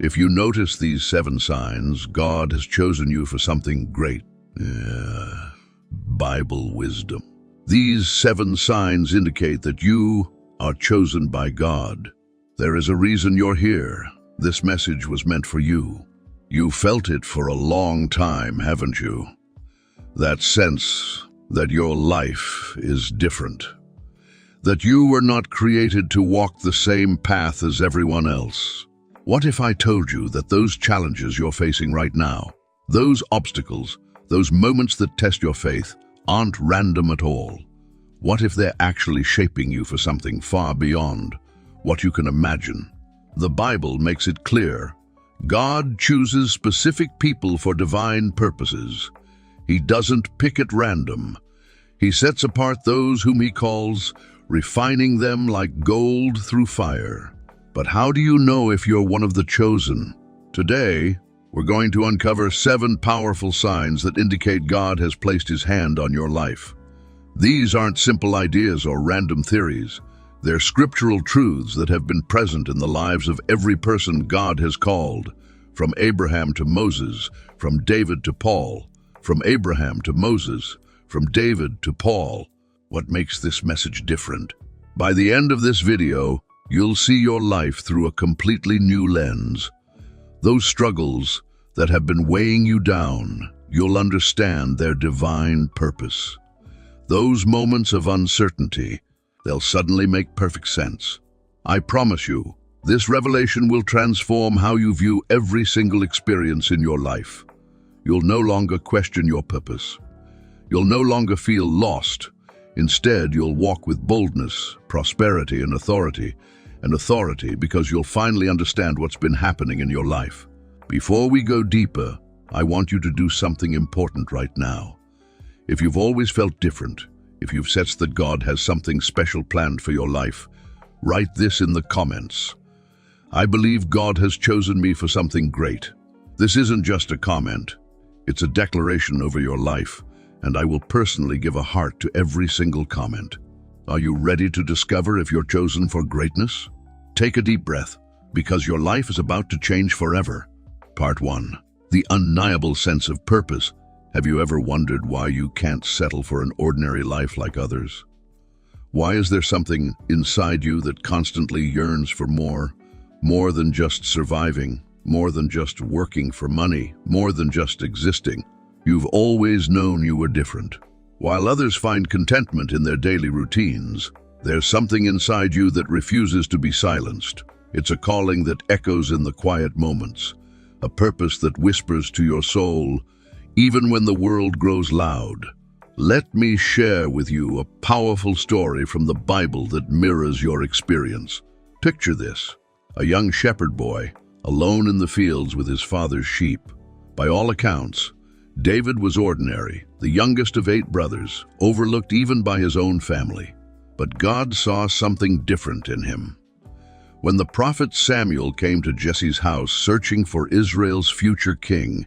If you notice these 7 signs, God has chosen you for something great. Bible wisdom. These 7 signs indicate that you are chosen by God. There is a reason you're here. This message was meant for you. You felt it for a long time, haven't you? That sense that your life is different. That you were not created to walk the same path as everyone else. What if I told you that those challenges you're facing right now, those obstacles, those moments that test your faith, aren't random at all? What if they're actually shaping you for something far beyond what you can imagine? The Bible makes it clear. God chooses specific people for divine purposes. He doesn't pick at random. He sets apart those whom he calls, refining them like gold through fire. But how do you know if you're one of the chosen? Today, we're going to uncover 7 powerful signs that indicate God has placed his hand on your life. These aren't simple ideas or random theories. They're scriptural truths that have been present in the lives of every person God has called, from Abraham to Moses, from David to Paul, from Abraham to Moses, from David to Paul. What makes this message different? By the end of this video, you'll see your life through a completely new lens. Those struggles that have been weighing you down, you'll understand their divine purpose. Those moments of uncertainty, they'll suddenly make perfect sense. I promise you, this revelation will transform how you view every single experience in your life. You'll no longer question your purpose. You'll no longer feel lost. Instead, you'll walk with boldness, prosperity, and authority. And authority because you'll finally understand what's been happening in your life. Before we go deeper, I want you to do something important right now. If you've always felt different, if you've sensed that God has something special planned for your life, write this in the comments. I believe God has chosen me for something great. This isn't just a comment. It's a declaration over your life, and I will personally give a heart to every single comment. Are you ready to discover if you're chosen for greatness? Take a deep breath, because your life is about to change forever. Part 1. The undeniable sense of purpose. Have you ever wondered why you can't settle for an ordinary life like others? Why is there something inside you that constantly yearns for more? More than just surviving, more than just working for money, more than just existing. You've always known you were different. While others find contentment in their daily routines, there's something inside you that refuses to be silenced. It's a calling that echoes in the quiet moments, a purpose that whispers to your soul, even when the world grows loud. Let me share with you a powerful story from the Bible that mirrors your experience. Picture this: a young shepherd boy, alone in the fields with his father's sheep. By all accounts, David was ordinary, the youngest of 8 brothers, overlooked even by his own family. But God saw something different in him. When the prophet Samuel came to Jesse's house searching for Israel's future king,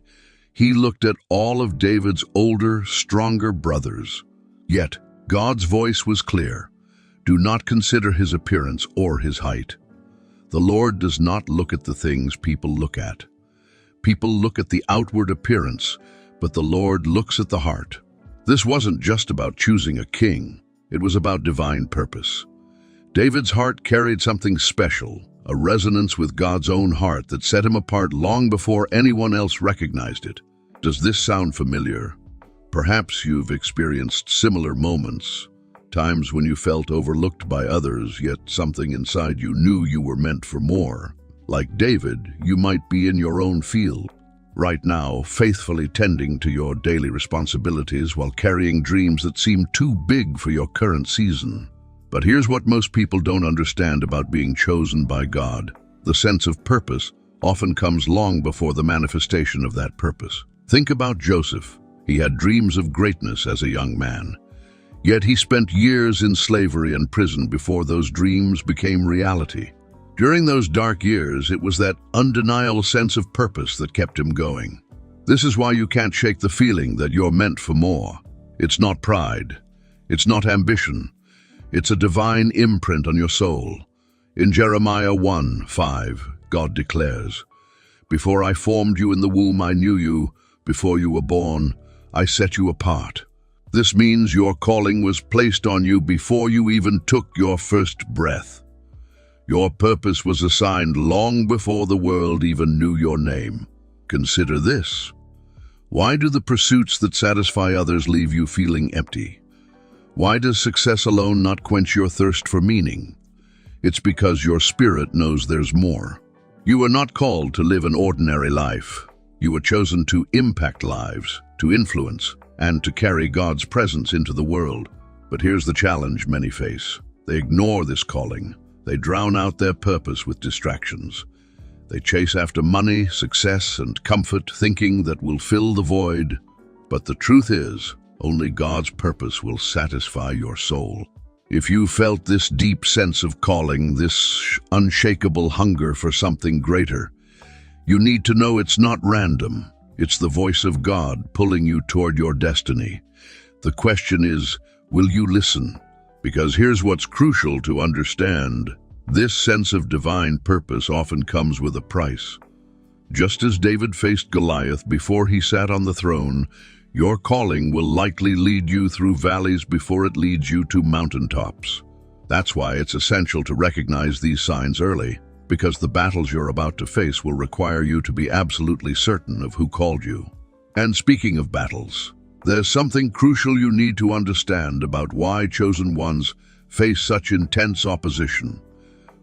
he looked at all of David's older, stronger brothers. Yet, God's voice was clear. Do not consider his appearance or his height. The Lord does not look at the things people look at. People look at the outward appearance, but the Lord looks at the heart. This wasn't just about choosing a king. It was about divine purpose. David's heart carried something special, a resonance with God's own heart that set him apart long before anyone else recognized it. Does this sound familiar? Perhaps you've experienced similar moments, times when you felt overlooked by others, yet something inside you knew you were meant for more. Like David, you might be in your own field, right now, faithfully tending to your daily responsibilities while carrying dreams that seem too big for your current season. But here's what most people don't understand about being chosen by God. The sense of purpose often comes long before the manifestation of that purpose. Think about Joseph. He had dreams of greatness as a young man. Yet he spent years in slavery and prison before those dreams became reality. During those dark years, it was that undeniable sense of purpose that kept him going. This is why you can't shake the feeling that you're meant for more. It's not pride. It's not ambition. It's a divine imprint on your soul. In Jeremiah 1:5, God declares, Before I formed you in the womb, I knew you. Before you were born, I set you apart. This means your calling was placed on you before you even took your first breath. Your purpose was assigned long before the world even knew your name. Consider this. Why do the pursuits that satisfy others leave you feeling empty? Why does success alone not quench your thirst for meaning? It's because your spirit knows there's more. You were not called to live an ordinary life. You were chosen to impact lives, to influence, and to carry God's presence into the world. But here's the challenge many face. They ignore this calling. They drown out their purpose with distractions. They chase after money, success, and comfort, thinking that will fill the void. But the truth is, only God's purpose will satisfy your soul. If you felt this deep sense of calling, this unshakable hunger for something greater, you need to know it's not random. It's the voice of God pulling you toward your destiny. The question is, will you listen? Because here's what's crucial to understand. This sense of divine purpose often comes with a price. Just as David faced Goliath before he sat on the throne, your calling will likely lead you through valleys before it leads you to mountaintops. That's why it's essential to recognize these signs early, because the battles you're about to face will require you to be absolutely certain of who called you. And speaking of battles, there's something crucial you need to understand about why chosen ones face such intense opposition.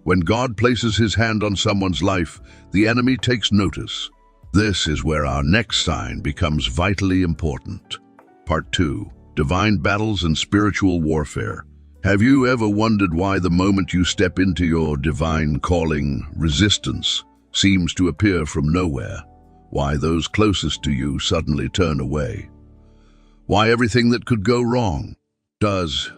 When God places his hand on someone's life, the enemy takes notice. This is where our next sign becomes vitally important. Part 2. Divine Battles and Spiritual Warfare. Have you ever wondered why the moment you step into your divine calling, resistance seems to appear from nowhere? Why those closest to you suddenly turn away? Why everything that could go wrong does.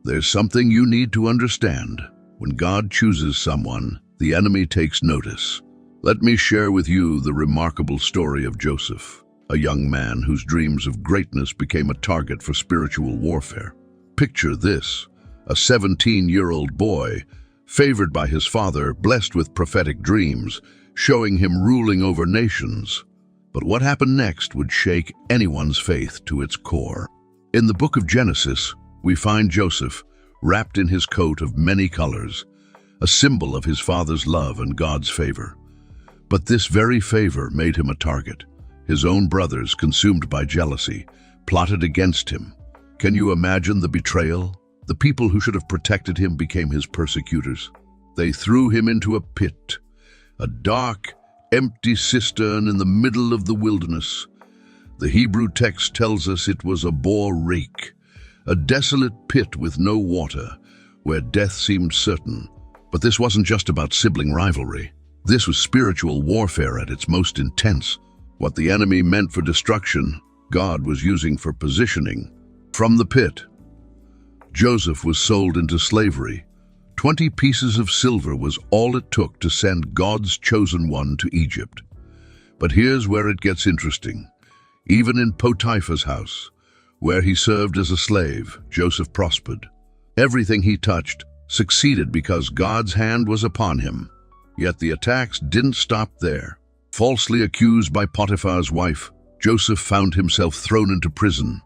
There's something you need to understand. When God chooses someone, the enemy takes notice. Let me share with you the remarkable story of Joseph, a young man whose dreams of greatness became a target for spiritual warfare. Picture this, a 17-year-old boy, favored by his father, blessed with prophetic dreams, showing him ruling over nations. But what happened next would shake anyone's faith to its core. In the book of Genesis, we find Joseph, wrapped in his coat of many colors, a symbol of his father's love and God's favor. But this very favor made him a target. His own brothers, consumed by jealousy, plotted against him. Can you imagine the betrayal? The people who should have protected him became his persecutors. They threw him into a pit, a dark, empty cistern in the middle of the wilderness. The Hebrew text tells us it was a bore rake, a desolate pit with no water, where death seemed certain. But this wasn't just about sibling rivalry. This was spiritual warfare at its most intense. What the enemy meant for destruction, God was using for positioning. From the pit, Joseph was sold into slavery. 20 pieces of silver was all it took to send God's chosen one to Egypt. But here's where it gets interesting. Even in Potiphar's house, where he served as a slave, Joseph prospered. Everything he touched succeeded because God's hand was upon him. Yet the attacks didn't stop there. Falsely accused by Potiphar's wife, Joseph found himself thrown into prison.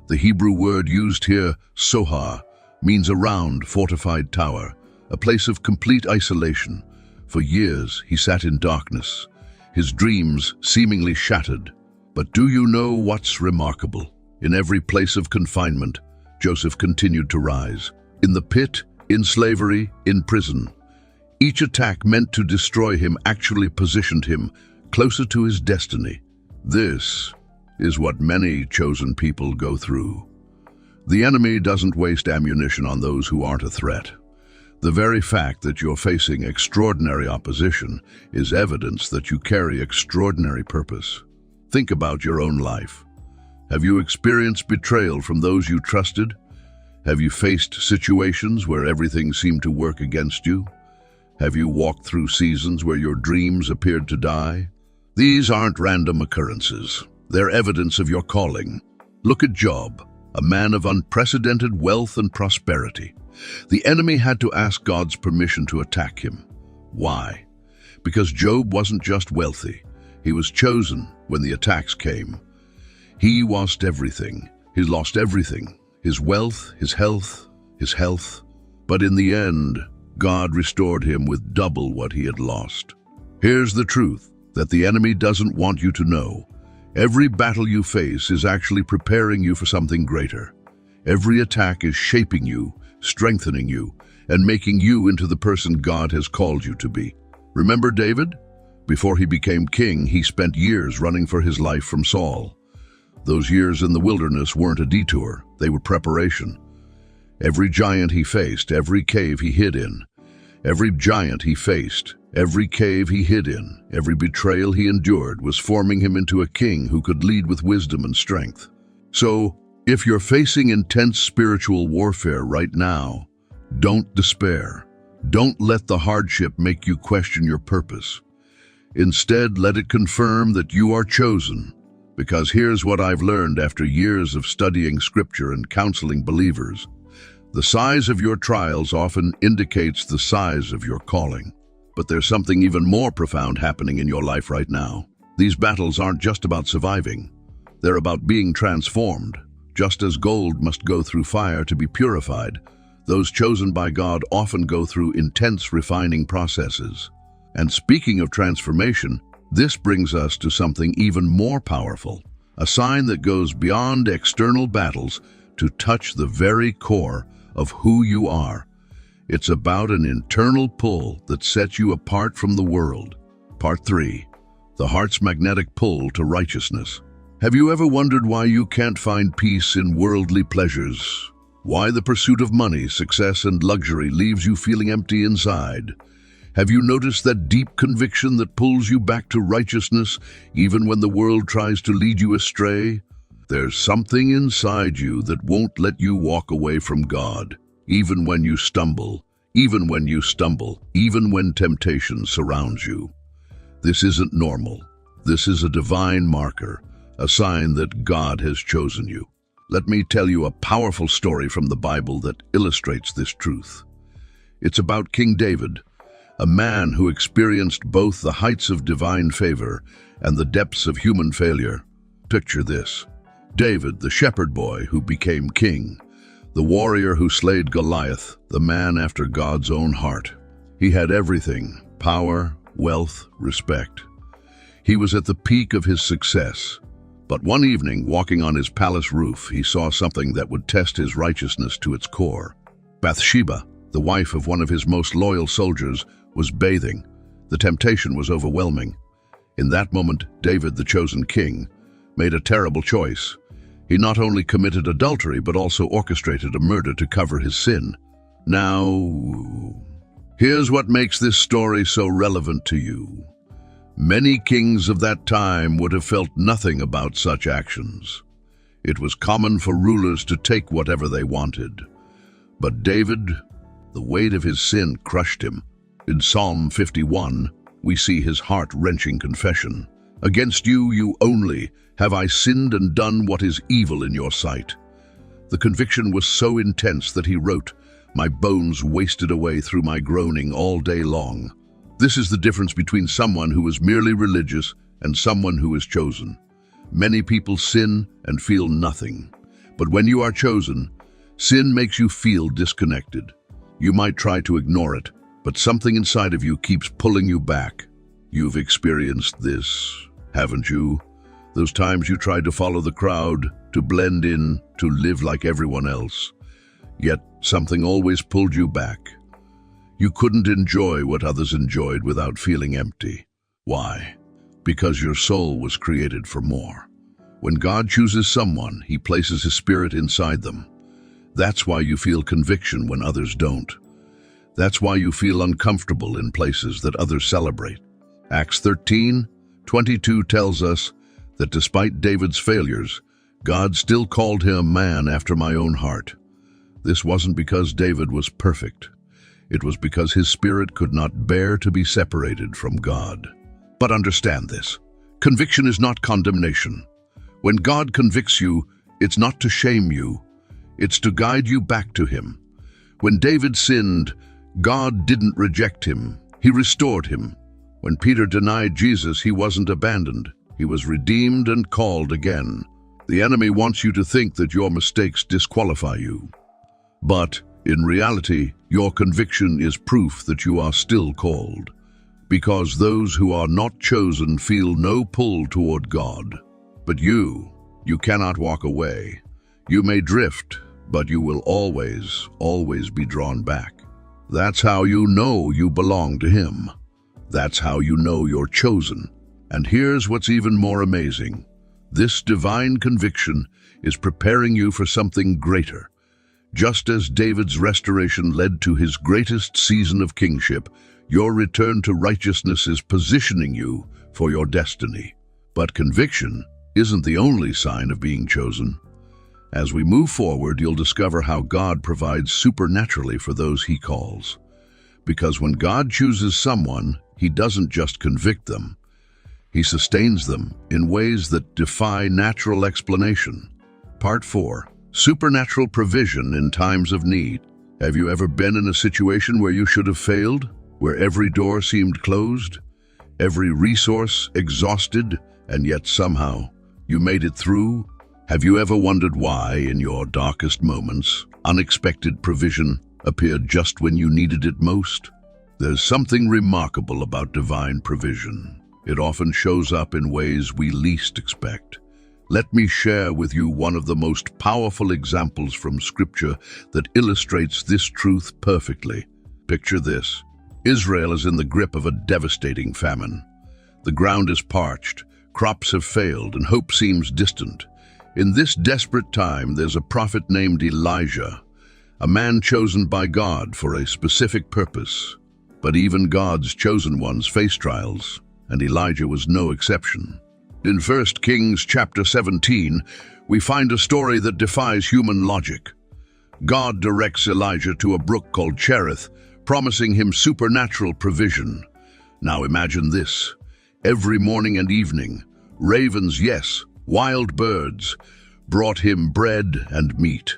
The Hebrew word used here, sohar, means a round, fortified tower, a place of complete isolation. For years, he sat in darkness, his dreams seemingly shattered. But do you know what's remarkable? In every place of confinement, Joseph continued to rise. In the pit, in slavery, in prison. Each attack meant to destroy him actually positioned him closer to his destiny. This is what many chosen people go through. The enemy doesn't waste ammunition on those who aren't a threat. The very fact that you're facing extraordinary opposition is evidence that you carry extraordinary purpose. Think about your own life. Have you experienced betrayal from those you trusted? Have you faced situations where everything seemed to work against you? Have you walked through seasons where your dreams appeared to die? These aren't random occurrences. They're evidence of your calling. Look at Job, a man of unprecedented wealth and prosperity. The enemy had to ask God's permission to attack him. Why? Because Job wasn't just wealthy, he was chosen when the attacks came. He lost everything. He lost everything. His wealth, his health. But in the end, God restored him with double what he had lost. Here's the truth that the enemy doesn't want you to know. Every battle you face is actually preparing you for something greater. Every attack is shaping you, strengthening you, and making you into the person God has called you to be. Remember David? Before he became king, he spent years running for his life from Saul. Those years in the wilderness weren't a detour, they were preparation. Every giant he faced, every cave he hid in, every giant he faced, every cave he hid in, every betrayal he endured was forming him into a king who could lead with wisdom and strength. So, if you're facing intense spiritual warfare right now, don't despair. Don't let the hardship make you question your purpose. Instead, let it confirm that you are chosen. Because here's what I've learned after years of studying Scripture and counseling believers. The size of your trials often indicates the size of your calling. But there's something even more profound happening in your life right now. These battles aren't just about surviving. They're about being transformed. Just as gold must go through fire to be purified, those chosen by God often go through intense refining processes. And speaking of transformation, this brings us to something even more powerful, a sign that goes beyond external battles to touch the very core of who you are. It's about an internal pull that sets you apart from the world. Part 3. The heart's magnetic pull to righteousness. Have you ever wondered why you can't find peace in worldly pleasures? Why the pursuit of money, success, and luxury leaves you feeling empty inside? Have you noticed that deep conviction that pulls you back to righteousness even when the world tries to lead you astray? There's something inside you that won't let you walk away from God, even when you stumble, even when temptation surrounds you. This isn't normal. This is a divine marker, a sign that God has chosen you. Let me tell you a powerful story from the Bible that illustrates this truth. It's about King David, a man who experienced both the heights of divine favor and the depths of human failure. Picture this. David, the shepherd boy who became king, the warrior who slayed Goliath, the man after God's own heart. He had everything: power, wealth, respect. He was at the peak of his success. But one evening, walking on his palace roof, he saw something that would test his righteousness to its core. Bathsheba, the wife of one of his most loyal soldiers, was bathing. The temptation was overwhelming. In that moment, David, the chosen king, made a terrible choice. He not only committed adultery, but also orchestrated a murder to cover his sin. Now, here's what makes this story so relevant to you. Many kings of that time would have felt nothing about such actions. It was common for rulers to take whatever they wanted. But David, the weight of his sin crushed him. In Psalm 51, we see his heart-wrenching confession. "Against you, you only, have I sinned and done what is evil in your sight." The conviction was so intense that he wrote, "My bones wasted away through my groaning all day long." This is the difference between someone who is merely religious and someone who is chosen. Many people sin and feel nothing. But when you are chosen, sin makes you feel disconnected. You might try to ignore it, but something inside of you keeps pulling you back. You've experienced this, haven't you? Those times you tried to follow the crowd, to blend in, to live like everyone else. Yet something always pulled you back. You couldn't enjoy what others enjoyed without feeling empty. Why? Because your soul was created for more. When God chooses someone, He places His Spirit inside them. That's why you feel conviction when others don't. That's why you feel uncomfortable in places that others celebrate. Acts 13:22 tells us that despite David's failures, God still called him a man after my own heart. This wasn't because David was perfect. It was because his spirit could not bear to be separated from God. But understand this. Conviction is not condemnation. When God convicts you, it's not to shame you. It's to guide you back to Him. When David sinned, God didn't reject him. He restored him. When Peter denied Jesus, he wasn't abandoned. He was redeemed and called again. The enemy wants you to think that your mistakes disqualify you. But, in reality, your conviction is proof that you are still called. Because those who are not chosen feel no pull toward God. But you cannot walk away. You may drift, but you will always be drawn back. That's how you know you belong to Him. That's how you know you're chosen. And here's what's even more amazing. This divine conviction is preparing you for something greater. Just as David's restoration led to his greatest season of kingship, your return to righteousness is positioning you for your destiny. But conviction isn't the only sign of being chosen. As we move forward, you'll discover how God provides supernaturally for those He calls. Because when God chooses someone, He doesn't just convict them. He sustains them in ways that defy natural explanation. Part 4. Supernatural provision in times of need. Have you ever been in a situation where you should have failed? Where every door seemed closed? Every resource exhausted, and yet somehow you made it through? Have you ever wondered why, in your darkest moments, unexpected provision appeared just when you needed it most? There's something remarkable about divine provision. It often shows up in ways we least expect. Let me share with you one of the most powerful examples from Scripture that illustrates this truth perfectly. Picture this. Israel is in the grip of a devastating famine. The ground is parched, crops have failed, and hope seems distant. In this desperate time, there's a prophet named Elijah, a man chosen by God for a specific purpose. But even God's chosen ones face trials, and Elijah was no exception. In 1 Kings chapter 17, we find a story that defies human logic. God directs Elijah to a brook called Cherith, promising him supernatural provision. Now imagine this. Every morning and evening, ravens, yes, wild birds, brought him bread and meat.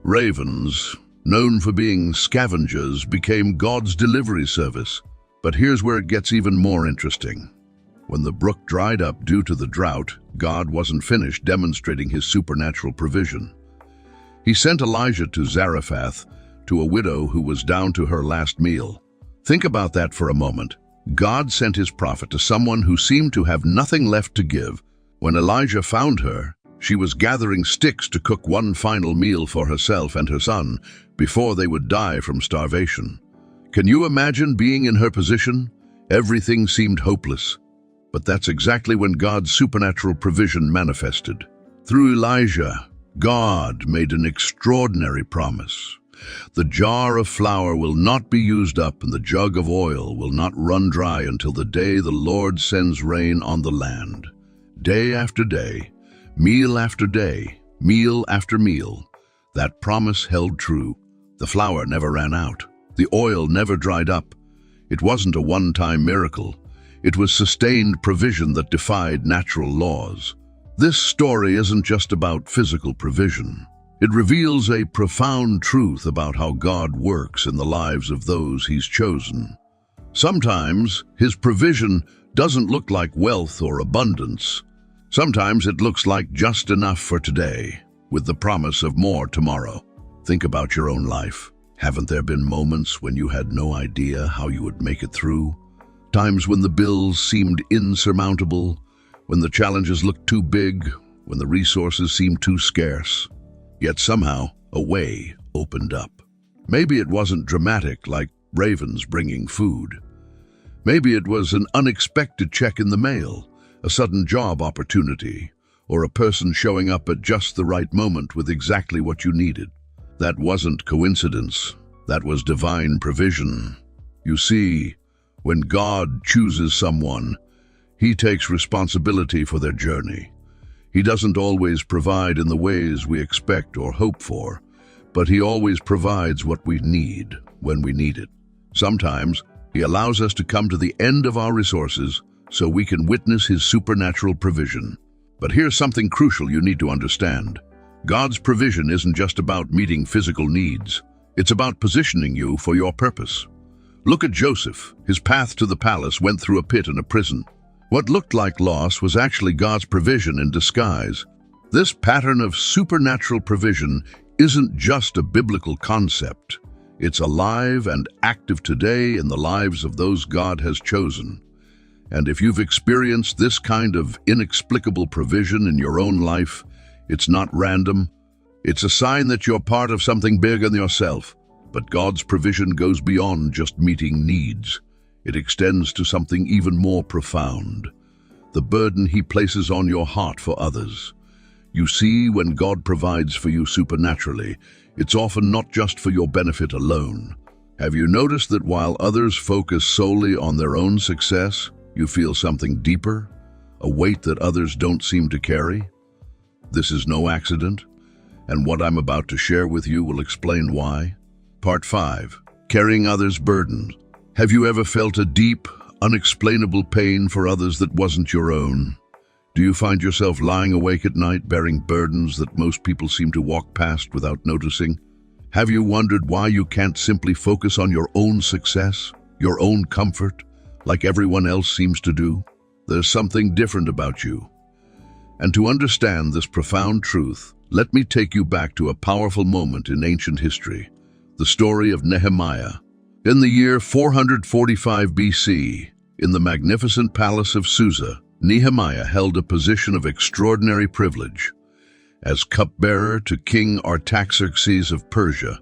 Ravens, known for being scavengers, became God's delivery service. But here's where it gets even more interesting. When the brook dried up due to the drought, God wasn't finished demonstrating His supernatural provision. He sent Elijah to Zarephath, to a widow who was down to her last meal. Think about that for a moment. God sent His prophet to someone who seemed to have nothing left to give. When Elijah found her, she was gathering sticks to cook one final meal for herself and her son before they would die from starvation. Can you imagine being in her position? Everything seemed hopeless. But that's exactly when God's supernatural provision manifested. Through Elijah, God made an extraordinary promise. The jar of flour will not be used up, and the jug of oil will not run dry until the day the Lord sends rain on the land. Day after day, meal after day, meal after meal, that promise held true. The flour never ran out. The oil never dried up. It wasn't a one-time miracle. It was sustained provision that defied natural laws. This story isn't just about physical provision. It reveals a profound truth about how God works in the lives of those He's chosen. Sometimes His provision doesn't look like wealth or abundance. Sometimes it looks like just enough for today, with the promise of more tomorrow. Think about your own life. Haven't there been moments when you had no idea how you would make it through? Times when the bills seemed insurmountable, when the challenges looked too big, when the resources seemed too scarce. Yet somehow, a way opened up. Maybe it wasn't dramatic like ravens bringing food. Maybe it was an unexpected check in the mail, a sudden job opportunity, or a person showing up at just the right moment with exactly what you needed. That wasn't coincidence. That was divine provision. You see, when God chooses someone, He takes responsibility for their journey. He doesn't always provide in the ways we expect or hope for, but He always provides what we need when we need it. Sometimes He allows us to come to the end of our resources so we can witness His supernatural provision. But here's something crucial you need to understand. God's provision isn't just about meeting physical needs. It's about positioning you for your purpose. Look at Joseph. His path to the palace went through a pit and a prison. What looked like loss was actually God's provision in disguise. This pattern of supernatural provision isn't just a biblical concept. It's alive and active today in the lives of those God has chosen. And if you've experienced this kind of inexplicable provision in your own life, it's not random. It's a sign that you're part of something bigger than yourself. But God's provision goes beyond just meeting needs. It extends to something even more profound, the burden He places on your heart for others. You see, when God provides for you supernaturally, it's often not just for your benefit alone. Have you noticed that while others focus solely on their own success, you feel something deeper, a weight that others don't seem to carry? This is no accident, and what I'm about to share with you will explain why. Part 5. Carrying others' burdens. Have you ever felt a deep, unexplainable pain for others that wasn't your own? Do you find yourself lying awake at night bearing burdens that most people seem to walk past without noticing? Have you wondered why you can't simply focus on your own success, your own comfort, like everyone else seems to do? There's something different about you. And to understand this profound truth, let me take you back to a powerful moment in ancient history, the story of Nehemiah. In the year 445 BC, in the magnificent palace of Susa, Nehemiah held a position of extraordinary privilege. As cupbearer to King Artaxerxes of Persia,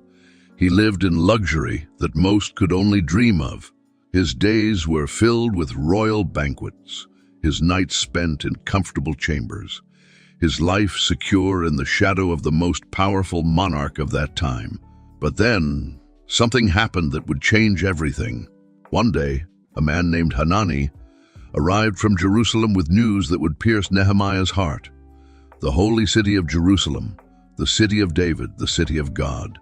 he lived in luxury that most could only dream of. His days were filled with royal banquets, his nights spent in comfortable chambers, his life secure in the shadow of the most powerful monarch of that time. But then, something happened that would change everything. One day, a man named Hanani arrived from Jerusalem with news that would pierce Nehemiah's heart. The holy city of Jerusalem, the city of David, the city of God,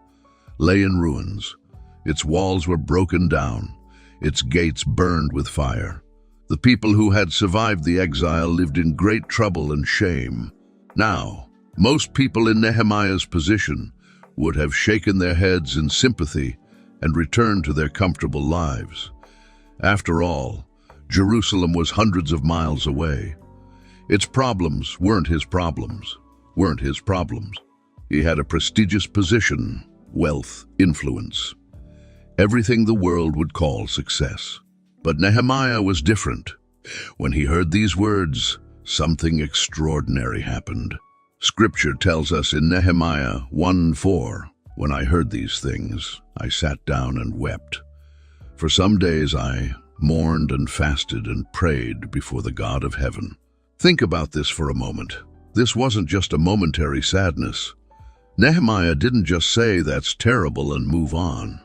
lay in ruins. Its walls were broken down, its gates burned with fire. The people who had survived the exile lived in great trouble and shame. Now, most people in Nehemiah's position would have shaken their heads in sympathy and returned to their comfortable lives. After all, Jerusalem was hundreds of miles away. Its problems weren't his problems. He had a prestigious position, wealth, influence, everything the world would call success. But Nehemiah was different. When he heard these words, something extraordinary happened. Scripture tells us in Nehemiah 1:4, "When I heard these things, I sat down and wept. For some days I mourned and fasted and prayed before the God of heaven." Think about this for a moment. This wasn't just a momentary sadness. Nehemiah didn't just say, "That's terrible," and move on.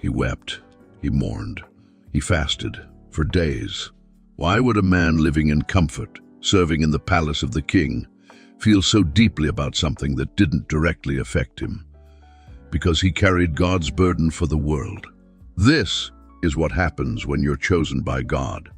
He wept, he mourned, he fasted for days. Why would a man living in comfort, serving in the palace of the king, feel so deeply about something that didn't directly affect him? Because he carried God's burden for the world. This is what happens when you're chosen by God.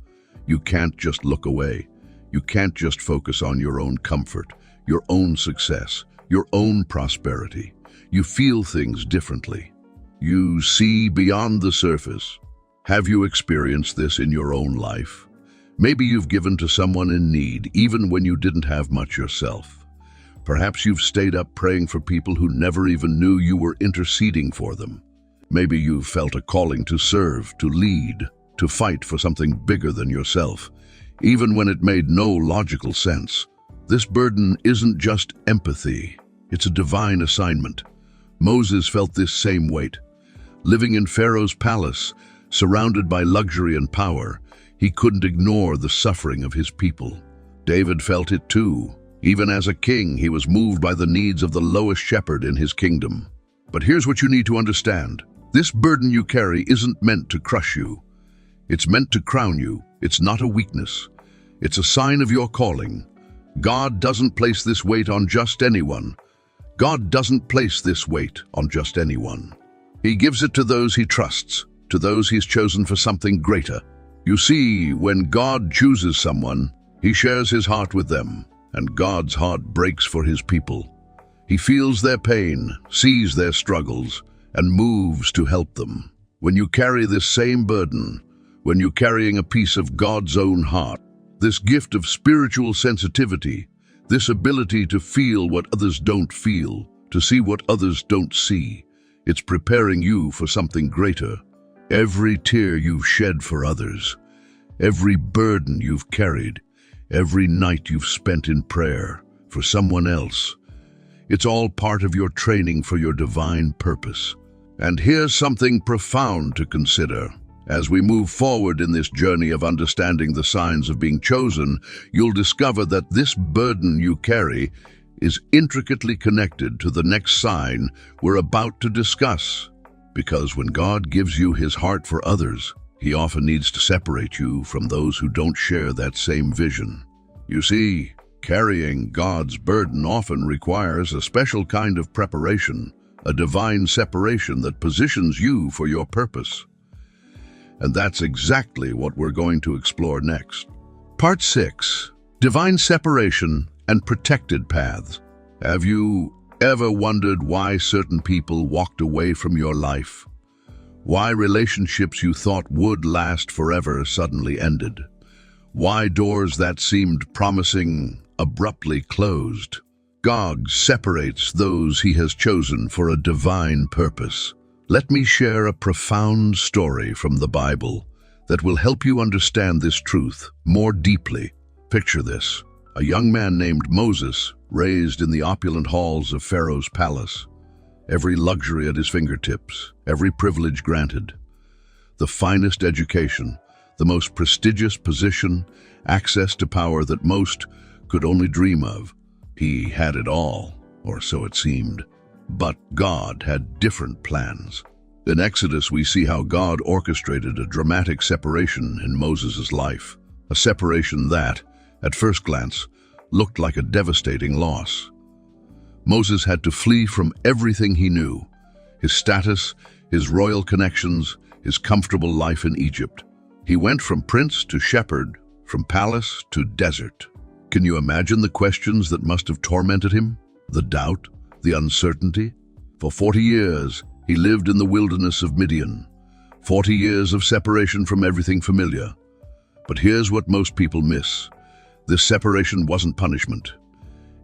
You can't just look away. You can't just focus on your own comfort, your own success, your own prosperity. You feel things differently. You see beyond the surface. Have you experienced this in your own life? Maybe you've given to someone in need, even when you didn't have much yourself. Perhaps you've stayed up praying for people who never even knew you were interceding for them. Maybe you've felt a calling to serve, to lead, to fight for something bigger than yourself, even when it made no logical sense. This burden isn't just empathy, it's a divine assignment. Moses felt this same weight. Living in Pharaoh's palace, surrounded by luxury and power, he couldn't ignore the suffering of his people. David felt it too. Even as a king, he was moved by the needs of the lowest shepherd in his kingdom. But here's what you need to understand. This burden you carry isn't meant to crush you. It's meant to crown you. It's not a weakness. It's a sign of your calling. God doesn't place this weight on just anyone. God doesn't place this weight on just anyone. He gives it to those he trusts, to those he's chosen for something greater. You see, when God chooses someone, he shares his heart with them, and God's heart breaks for his people. He feels their pain, sees their struggles, and moves to help them. When you carry this same burden, when you're carrying a piece of God's own heart, this gift of spiritual sensitivity, this ability to feel what others don't feel, to see what others don't see, it's preparing you for something greater. Every tear you've shed for others, every burden you've carried, every night you've spent in prayer for someone else, it's all part of your training for your divine purpose. And here's something profound to consider. As we move forward in this journey of understanding the signs of being chosen, you'll discover that this burden you carry is intricately connected to the next sign we're about to discuss. Because when God gives you his heart for others, he often needs to separate you from those who don't share that same vision. You see, carrying God's burden often requires a special kind of preparation, a divine separation that positions you for your purpose. And that's exactly what we're going to explore next. Part 6. Divine Separation and Protected Paths. Have you ever wondered why certain people walked away from your life? Why relationships you thought would last forever suddenly ended? Why doors that seemed promising abruptly closed? God separates those he has chosen for a divine purpose. Let me share a profound story from the Bible that will help you understand this truth more deeply. Picture this: a young man named Moses, raised in the opulent halls of Pharaoh's palace. Every luxury at his fingertips, every privilege granted. The finest education, the most prestigious position, access to power that most could only dream of. He had it all, or so it seemed. But God had different plans. In Exodus, we see how God orchestrated a dramatic separation in Moses' life, a separation that, at first glance, looked like a devastating loss. Moses had to flee from everything he knew, his status, his royal connections, his comfortable life in Egypt. He went from prince to shepherd, from palace to desert. Can you imagine the questions that must have tormented him? The doubt, the uncertainty? For 40 years, he lived in the wilderness of Midian. 40 years of separation from everything familiar. But here's what most people miss. This separation wasn't punishment.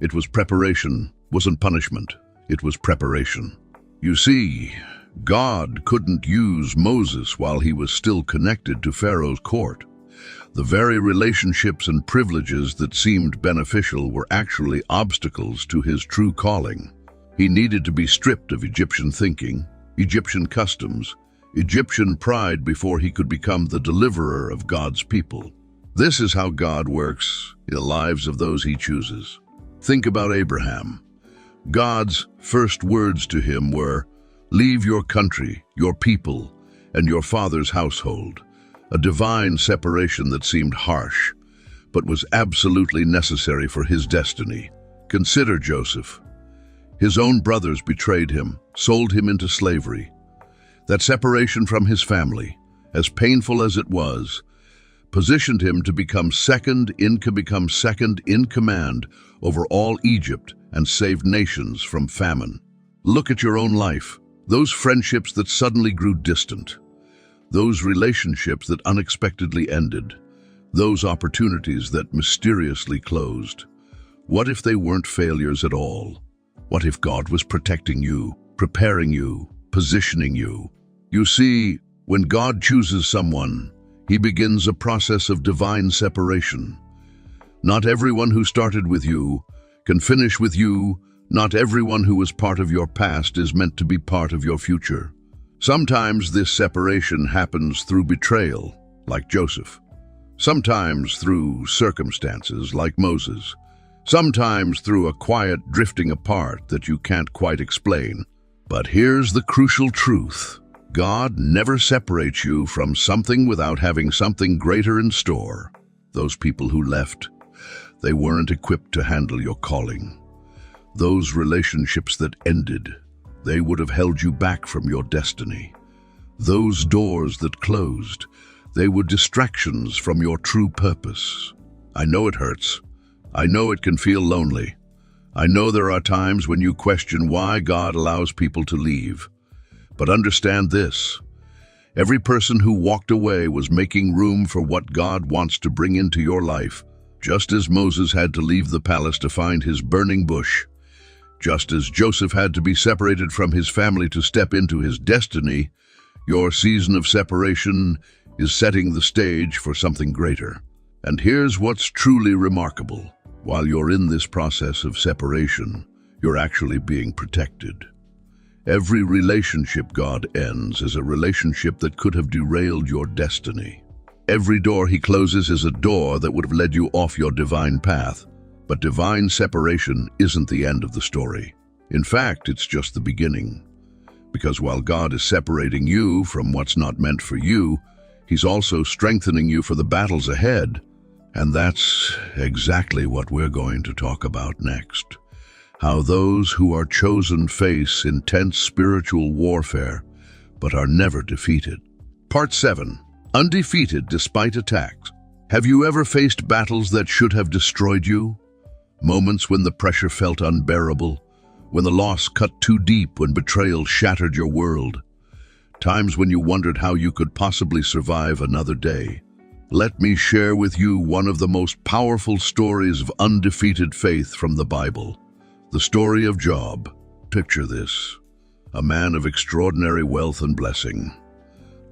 It was preparation. Wasn't punishment. It was preparation. You see, God couldn't use Moses while he was still connected to Pharaoh's court. The very relationships and privileges that seemed beneficial were actually obstacles to his true calling. He needed to be stripped of Egyptian thinking, Egyptian customs, Egyptian pride before he could become the deliverer of God's people. This is how God works in the lives of those he chooses. Think about Abraham. God's first words to him were, "Leave your country, your people, and your father's household." A divine separation that seemed harsh, but was absolutely necessary for his destiny. Consider Joseph. His own brothers betrayed him, sold him into slavery. That separation from his family, as painful as it was, positioned him to become second in command over all Egypt and saved nations from famine. Look at your own life. Those friendships that suddenly grew distant. Those relationships that unexpectedly ended. Those opportunities that mysteriously closed. What if they weren't failures at all? What if God was protecting you, preparing you, positioning you? You see, when God chooses someone, he begins a process of divine separation. Not everyone who started with you can finish with you. Not everyone who was part of your past is meant to be part of your future. Sometimes this separation happens through betrayal, like Joseph. Sometimes through circumstances, like Moses. Sometimes through a quiet drifting apart that you can't quite explain. But here's the crucial truth. God never separates you from something without having something greater in store. Those people who left, they weren't equipped to handle your calling. Those relationships that ended, they would have held you back from your destiny. Those doors that closed, they were distractions from your true purpose. I know it hurts. I know it can feel lonely. I know there are times when you question why God allows people to leave. But understand this. Every person who walked away was making room for what God wants to bring into your life. Just as Moses had to leave the palace to find his burning bush, just as Joseph had to be separated from his family to step into his destiny, your season of separation is setting the stage for something greater. And here's what's truly remarkable. While you're in this process of separation, you're actually being protected. Every relationship God ends is a relationship that could have derailed your destiny. Every door he closes is a door that would have led you off your divine path. But divine separation isn't the end of the story. In fact, it's just the beginning. Because while God is separating you from what's not meant for you, he's also strengthening you for the battles ahead. And that's exactly what we're going to talk about next. How those who are chosen face intense spiritual warfare, but are never defeated. Part 7. Undefeated despite attacks. Have you ever faced battles that should have destroyed you? Moments when the pressure felt unbearable, when the loss cut too deep, when betrayal shattered your world. Times when you wondered how you could possibly survive another day. Let me share with you one of the most powerful stories of undefeated faith from the Bible. The story of Job. Picture this: a man of extraordinary wealth and blessing.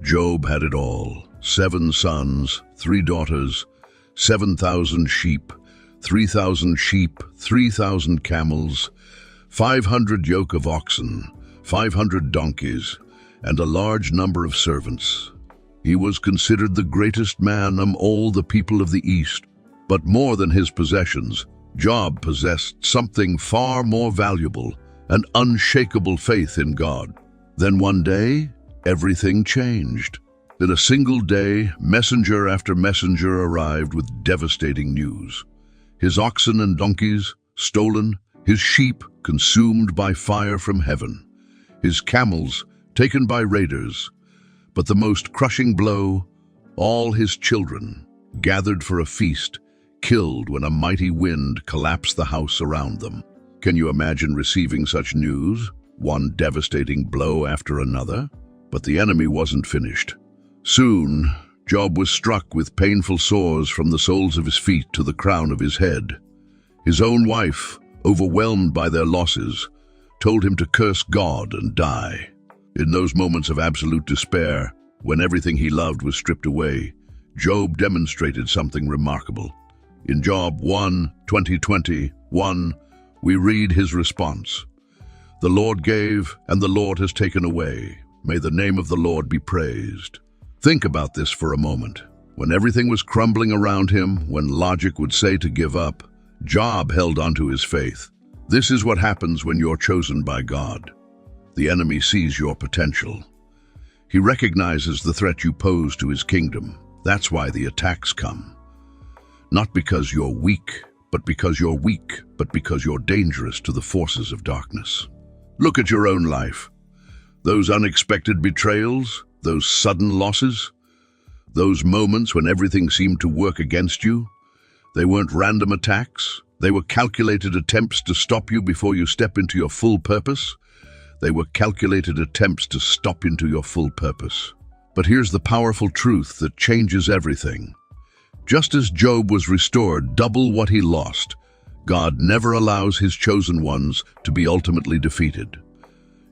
Job had it all: 7 sons, 3 daughters, 7,000 sheep, 3,000 sheep, 3,000 camels, 500 yoke of oxen, 500 donkeys, and a large number of servants. He was considered the greatest man among all the people of the East. But more than his possessions, Job possessed something far more valuable, an unshakable faith in God. Then one day, everything changed. In a single day, messenger after messenger arrived with devastating news. His oxen and donkeys stolen, his sheep consumed by fire from heaven, his camels taken by raiders. But the most crushing blow, all his children, gathered for a feast, killed when a mighty wind collapsed the house around them. Can you imagine receiving such news, one devastating blow after another? But the enemy wasn't finished. Soon, Job was struck with painful sores from the soles of his feet to the crown of his head. His own wife, overwhelmed by their losses, told him to curse God and die. In those moments of absolute despair, when everything he loved was stripped away, Job demonstrated something remarkable. In Job 1:20-21, we read his response: "The Lord gave, and the Lord has taken away. May the name of the Lord be praised." Think about this for a moment. When everything was crumbling around him, when logic would say to give up, Job held onto his faith. This is what happens when you're chosen by God. The enemy sees your potential. He recognizes the threat you pose to his kingdom. That's why the attacks come. Not because you're weak, but because you're dangerous to the forces of darkness. Look at your own life. Those unexpected betrayals, those sudden losses, those moments when everything seemed to work against you, they weren't random attacks. They were calculated attempts to stop you before you step into your full purpose. They were calculated attempts to stop into your full purpose. But here's the powerful truth that changes everything. Just as Job was restored double what he lost, God never allows his chosen ones to be ultimately defeated.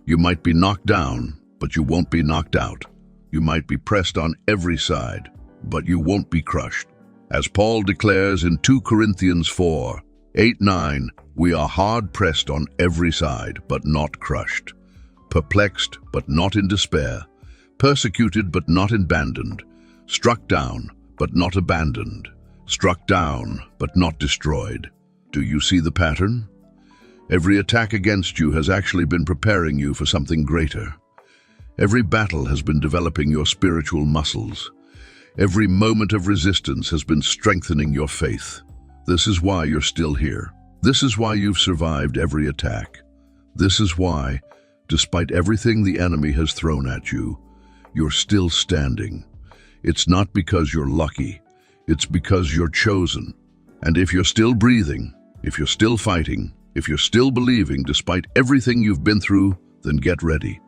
You might be knocked down, but you won't be knocked out. You might be pressed on every side, but you won't be crushed. As Paul declares in 2 Corinthians 4:8-9, we are hard-pressed on every side, but not crushed, perplexed, but not in despair, persecuted, but not abandoned, struck down, but not abandoned, struck down, but not destroyed. Do you see the pattern? Every attack against you has actually been preparing you for something greater. Every battle has been developing your spiritual muscles. Every moment of resistance has been strengthening your faith. This is why you're still here. This is why you've survived every attack. This is why, despite everything the enemy has thrown at you, you're still standing. It's not because you're lucky. It's because you're chosen. And if you're still breathing, if you're still fighting, if you're still believing despite everything you've been through, then get ready.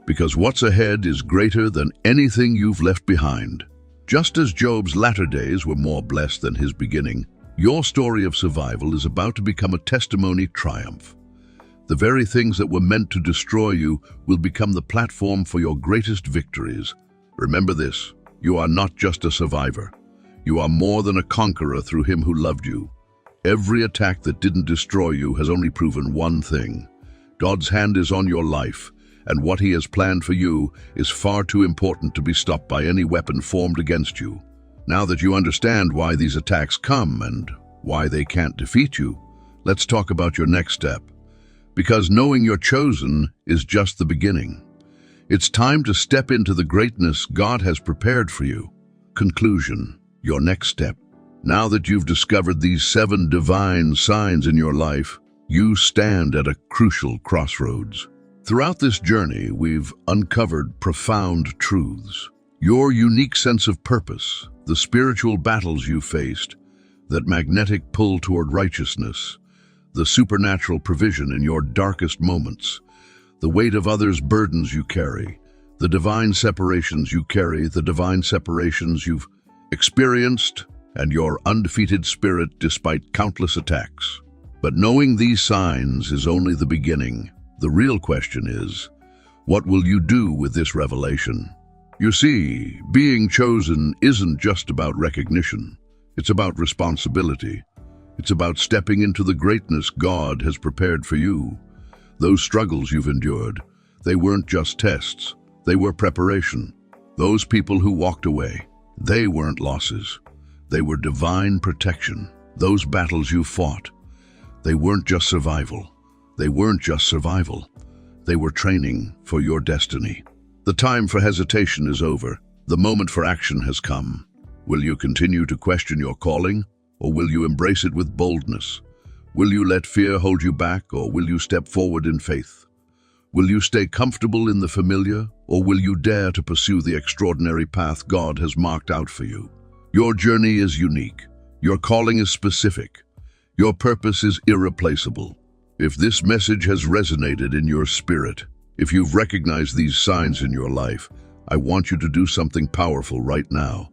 because what's ahead is greater than anything you've left behind. Just as Job's latter days were more blessed than his beginning, your story of survival is about to become a testimony triumph. The very things that were meant to destroy you will become the platform for your greatest victories. Remember this, you are not just a survivor. You are more than a conqueror through him who loved you. Every attack that didn't destroy you has only proven one thing. God's hand is on your life, and what he has planned for you is far too important to be stopped by any weapon formed against you. Now that you understand why these attacks come and why they can't defeat you, let's talk about your next step. Because knowing you're chosen is just the beginning. It's time to step into the greatness God has prepared for you. Conclusion, your next step. Now that you've discovered these 7 divine signs in your life, you stand at a crucial crossroads. Throughout this journey, we've uncovered profound truths. Your unique sense of purpose, the spiritual battles you faced, that magnetic pull toward righteousness, the supernatural provision in your darkest moments, the weight of others' burdens you carry, the divine separations you carry, the divine separations you've experienced, and your undefeated spirit despite countless attacks. But knowing these signs is only the beginning. The real question is, what will you do with this revelation? You see, being chosen isn't just about recognition. It's about responsibility. It's about stepping into the greatness God has prepared for you. Those struggles you've endured, they weren't just tests. They were preparation. Those people who walked away, they weren't losses. They were divine protection. Those battles you fought, they weren't just survival. They weren't just survival. They were training for your destiny. The time for hesitation is over. The moment for action has come. Will you continue to question your calling, or will you embrace it with boldness? Will you let fear hold you back, or will you step forward in faith? Will you stay comfortable in the familiar, or will you dare to pursue the extraordinary path God has marked out for you? Your journey is unique. Your calling is specific. Your purpose is irreplaceable. If this message has resonated in your spirit, if you've recognized these signs in your life, I want you to do something powerful right now.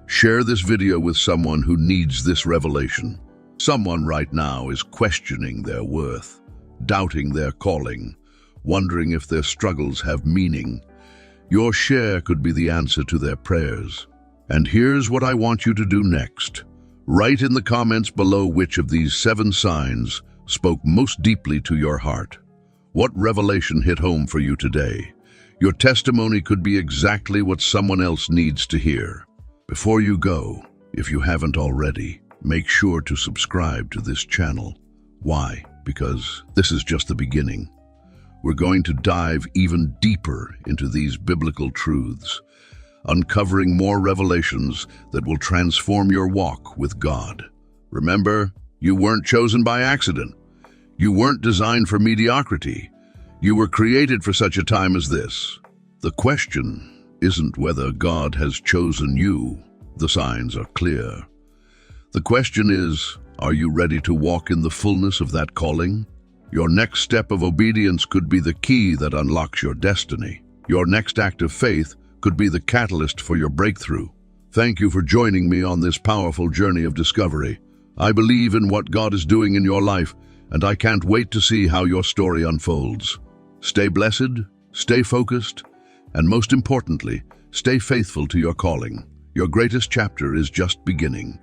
Share this video with someone who needs this revelation. Someone right now is questioning their worth, doubting their calling, wondering if their struggles have meaning. Your share could be the answer to their prayers. And here's what I want you to do next. Write in the comments below which of these 7 signs spoke most deeply to your heart. What revelation hit home for you today? Your testimony could be exactly what someone else needs to hear. Before you go, if you haven't already, make sure to subscribe to this channel. Why? Because this is just the beginning. We're going to dive even deeper into these biblical truths, uncovering more revelations that will transform your walk with God. Remember, you weren't chosen by accident. You weren't designed for mediocrity. You were created for such a time as this. The question isn't whether God has chosen you. The signs are clear. The question is, are you ready to walk in the fullness of that calling? Your next step of obedience could be the key that unlocks your destiny. Your next act of faith could be the catalyst for your breakthrough. Thank you for joining me on this powerful journey of discovery. I believe in what God is doing in your life, and I can't wait to see how your story unfolds. Stay blessed, stay focused, and most importantly, stay faithful to your calling. Your greatest chapter is just beginning.